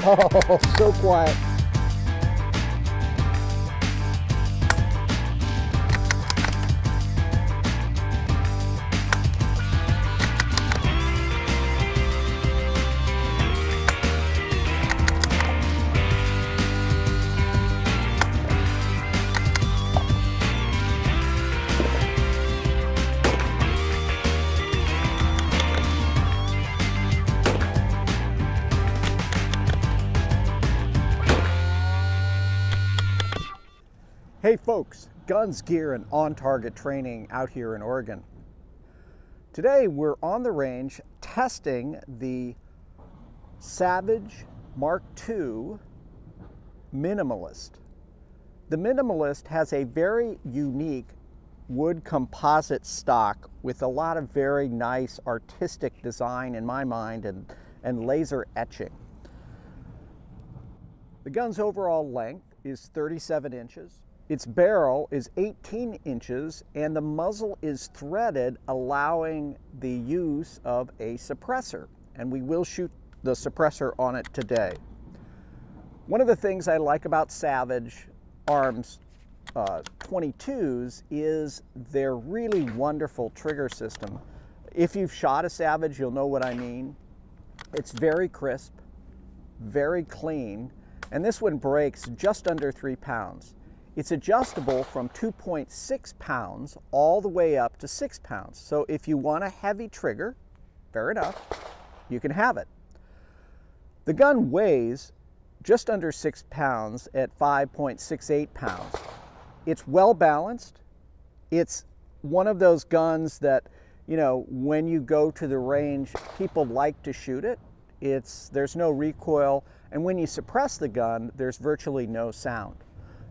Oh, so quiet. Hey folks, guns, gear, and on-target training out here in Oregon. Today we're on the range testing the Savage Mark II Minimalist. The Minimalist has a very unique wood composite stock with a lot of very nice artistic design in my mind and laser etching. The gun's overall length is 37 inches. Its barrel is 18 inches and the muzzle is threaded, allowing the use of a suppressor. And we will shoot the suppressor on it today. One of the things I like about Savage Arms 22s is their really wonderful trigger system. If you've shot a Savage, you'll know what I mean. It's very crisp, very clean, and this one breaks just under 3 pounds. It's adjustable from 2.6 pounds all the way up to 6 pounds. So if you want a heavy trigger, fair enough, you can have it. The gun weighs just under 6 pounds at 5.68 pounds. It's well balanced. It's one of those guns that, you know, when you go to the range, people like to shoot it. There's no recoil, and when you suppress the gun, there's virtually no sound.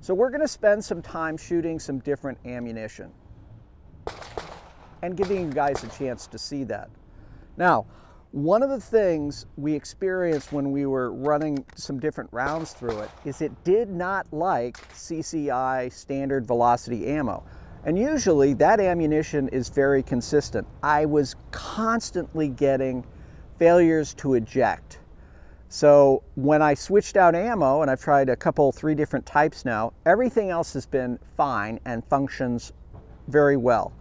So we're going to spend some time shooting some different ammunition and giving you guys a chance to see that. Now, one of the things we experienced when we were running some different rounds through it is it did not like CCI Standard Velocity Ammo. And usually that ammunition is very consistent. I was constantly getting failures to eject. So when I switched out ammo, and I've tried three different types now, everything else has been fine and functions very well.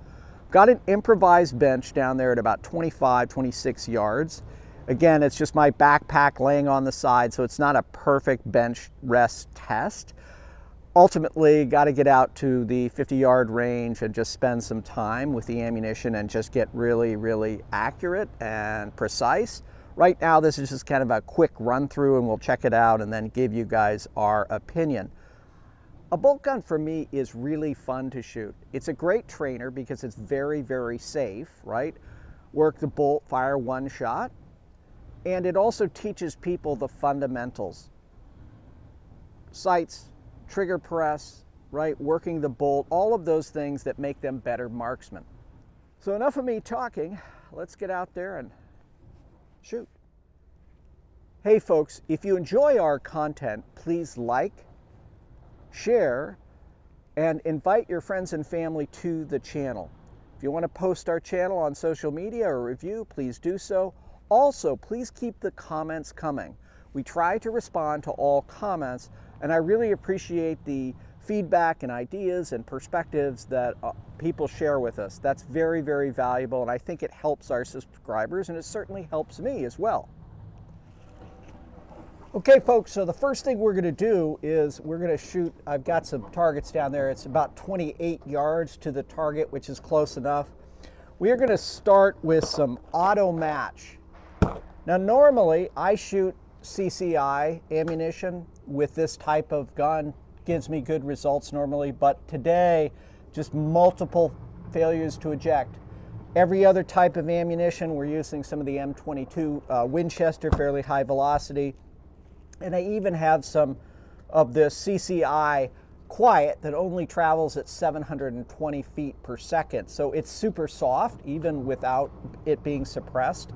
Got an improvised bench down there at about 25, 26 yards. Again, it's just my backpack laying on the side, so it's not a perfect bench rest test. Ultimately, got to get out to the 50-yard range and just spend some time with the ammunition and just get really, really accurate and precise. Right now, this is just kind of a quick run through and we'll check it out and then give you guys our opinion. A bolt gun for me is really fun to shoot. It's a great trainer because it's very, very safe, right? Work the bolt, fire one shot. And it also teaches people the fundamentals. Sights, trigger press, right? Working the bolt, all of those things that make them better marksmen. So enough of me talking. Let's get out there and shoot. Hey folks, if you enjoy our content, please like, share, and invite your friends and family to the channel. If you want to post our channel on social media or review, please do so. Also, please keep the comments coming. We try to respond to all comments, and I really appreciate the feedback and ideas and perspectives that people share with us. That's very, very valuable, and I think it helps our subscribers, and it certainly helps me as well. Okay folks, so the first thing we're going to do is we're going to shoot, I've got some targets down there. It's about 28 yards to the target, which is close enough. We are going to start with some auto match. Now normally I shoot CCI ammunition with this type of gun. Gives me good results normally, but today just multiple failures to eject. Every other type of ammunition, we're using some of the M22 Winchester, fairly high velocity, and I even have some of the CCI Quiet that only travels at 720 feet per second, so it's super soft even without it being suppressed.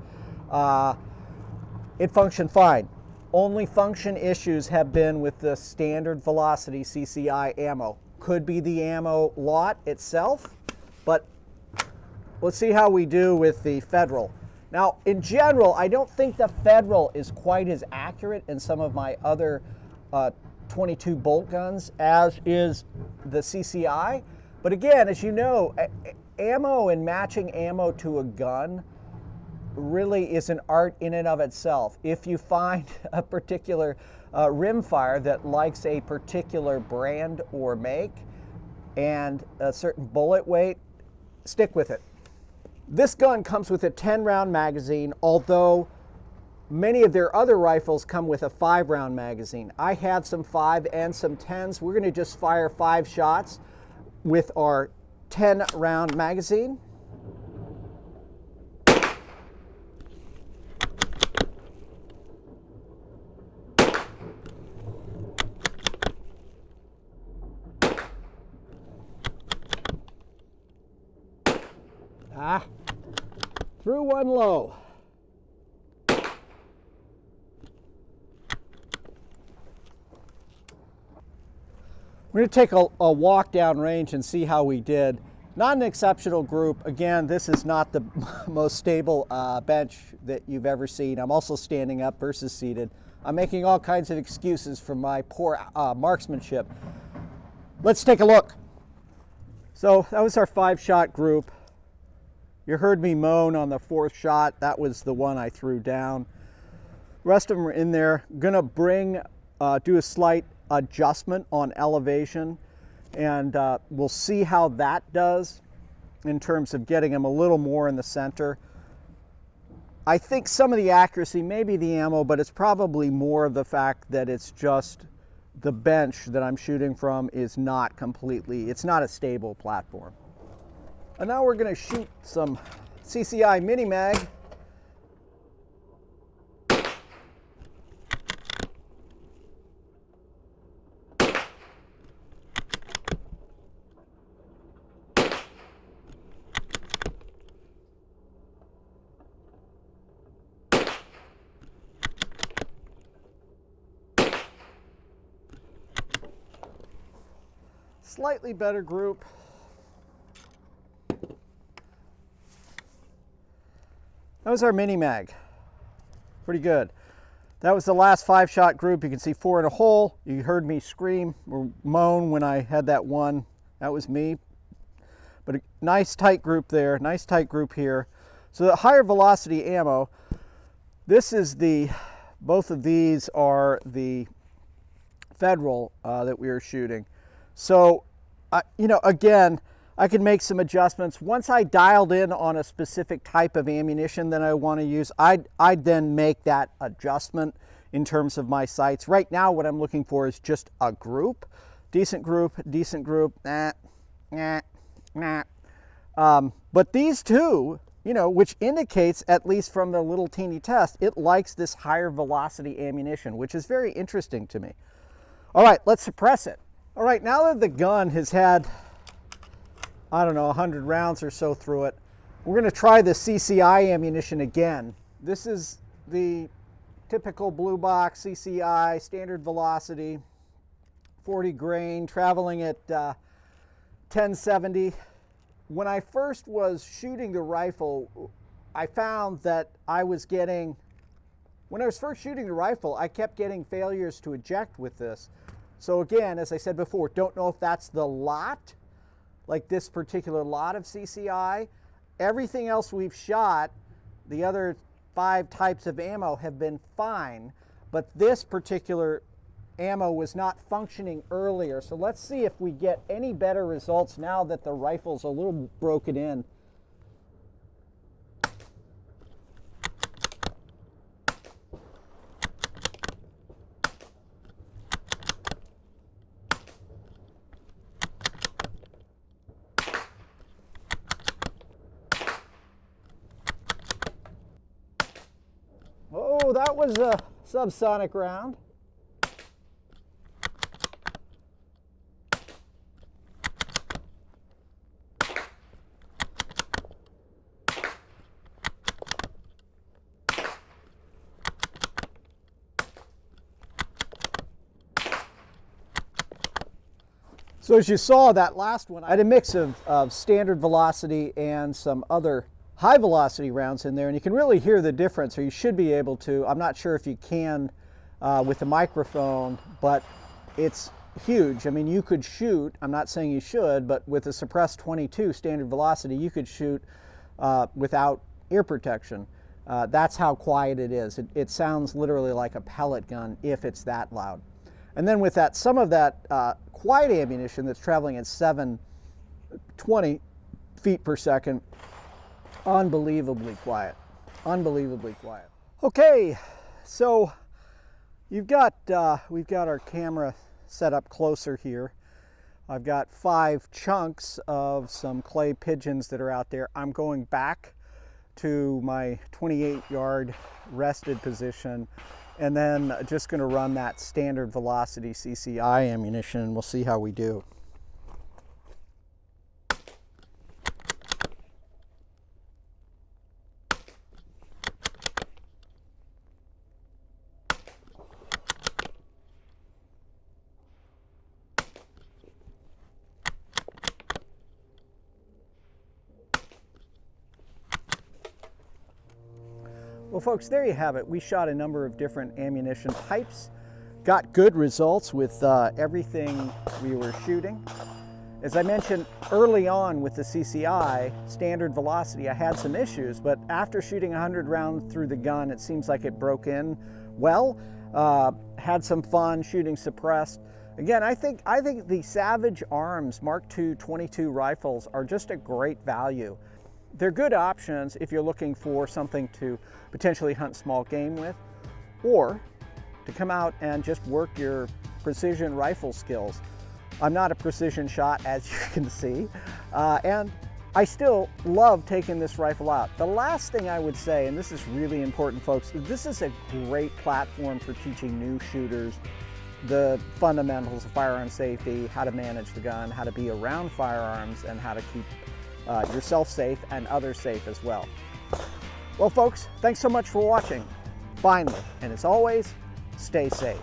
It functioned fine. Only function issues have been with the standard velocity CCI ammo. Could be the ammo lot itself, but let's see how we do with the Federal. Now, in general, I don't think the Federal is quite as accurate in some of my other 22 bolt guns as is the CCI. But again, as you know, ammo and matching ammo to a gun really is an art in and of itself. If you find a particular rimfire that likes a particular brand or make and a certain bullet weight, stick with it. This gun comes with a 10-round magazine, although many of their other rifles come with a 5-round magazine. I had some 5 and some 10s. We're going to just fire 5 shots with our 10-round magazine. Through one low. We're going to take a walk down range and see how we did. Not an exceptional group. Again, this is not the most stable bench that you've ever seen. I'm also standing up versus seated. I'm making all kinds of excuses for my poor marksmanship. Let's take a look. So that was our 5-shot group. You heard me moan on the 4th shot. That was the one I threw down. The rest of them are in there. Gonna do a slight adjustment on elevation, and we'll see how that does in terms of getting them a little more in the center. I think some of the accuracy may be the ammo, but it's probably more of the fact that it's just the bench that I'm shooting from is not completely, it's not a stable platform. And now we're going to shoot some CCI Mini Mag. Slightly better group. That was our Mini Mag. Pretty good. That was the last 5-shot group. You can see 4 in a hole. You heard me scream or moan when I had that one. That was me. But a nice tight group there. Nice tight group here. So the higher velocity ammo, this is both of these are the Federal that we were shooting. So, you know, again, I can make some adjustments. Once I dialed in on a specific type of ammunition that I want to use, I'd then make that adjustment in terms of my sights. Right now, what I'm looking for is just a group. Decent group, but these two, you know, which indicates, at least from the little teeny test, it likes this higher velocity ammunition, which is very interesting to me. All right, let's suppress it. All right, now that the gun has had, I don't know, 100 rounds or so through it, we're going to try the CCI ammunition again. This is the typical blue box CCI Standard Velocity, 40 grain, traveling at 1070. When I first was shooting the rifle, I found that when I was first shooting the rifle, I kept getting failures to eject with this. So again, as I said before, don't know if that's the lot, like this particular lot of CCI. Everything else we've shot, the other 5 types of ammo have been fine, but this particular ammo was not functioning earlier. So let's see if we get any better results now that the rifle's a little broken in. Oh, that was a subsonic round. So as you saw, that last one, I had a mix of standard velocity and some other high velocity rounds in there, and you can really hear the difference, or you should be able to. I'm not sure if you can with the microphone, but it's huge. I mean, you could shoot, I'm not saying you should, but with a suppressed 22 standard velocity, you could shoot without ear protection. That's how quiet it is. It sounds literally like a pellet gun if it's that loud. And then with that, some of that quiet ammunition that's traveling at 720 feet per second, unbelievably quiet, unbelievably quiet. Okay, so we've got our camera set up closer here. I've got 5 chunks of some clay pigeons that are out there. I'm going back to my 28-yard rested position, and then just going to run that standard velocity CCI ammunition, and we'll see how we do. Well, folks, there you have it. We shot a number of different ammunition types, got good results with everything we were shooting. As I mentioned early on with the CCI Standard Velocity, I had some issues, but after shooting 100 rounds through the gun, it seems like it broke in well. Had some fun shooting suppressed. Again, I think the Savage Arms Mark II 22 rifles are just a great value. They're good options if you're looking for something to potentially hunt small game with, or to come out and just work your precision rifle skills. I'm not a precision shot, as you can see, and I still love taking this rifle out. The last thing I would say, and this is really important, folks, this is a great platform for teaching new shooters the fundamentals of firearm safety, how to manage the gun, how to be around firearms, and how to keep yourself safe and others safe as well. Well, folks, thanks so much for watching. Finally, and as always, stay safe.